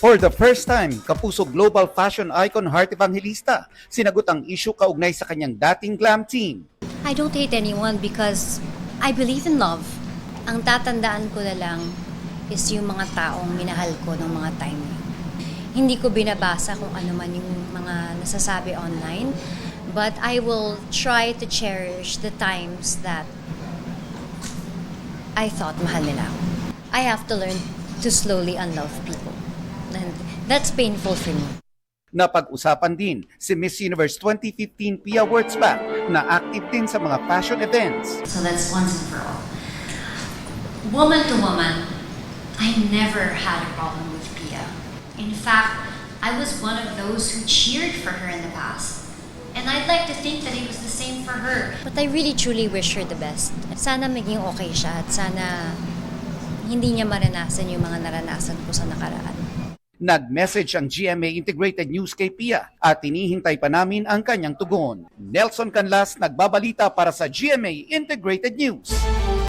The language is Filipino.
For the first time, kapuso global fashion icon Heart Evangelista, sinagot ang issue kaugnay sa kanyang dating glam team. I don't hate anyone because I believe in love. Ang tatandaan ko na lang is yung mga taong minahal ko ng mga time na yun. Hindi ko binabasa kung ano man yung mga nasasabi online, but I will try to cherish the times that I thought mahal nila ako. I have to learn to slowly unlove people. And that's painful for me. Napag-usapan din si Miss Universe 2015 Pia Wurtzbach na active din sa mga fashion events. So that's once and for all. Woman to woman, I never had a problem with Pia. In fact, I was one of those who cheered for her in the past. And I'd like to think that it was the same for her. But I really truly wish her the best. Sana maging okay siya at sana hindi niya maranasan yung mga naranasan ko sa nakaraan. Nag-message ang GMA Integrated News kay Pia at hinihintay pa namin ang kanyang tugon. Nelson Canlas, nagbabalita para sa GMA Integrated News.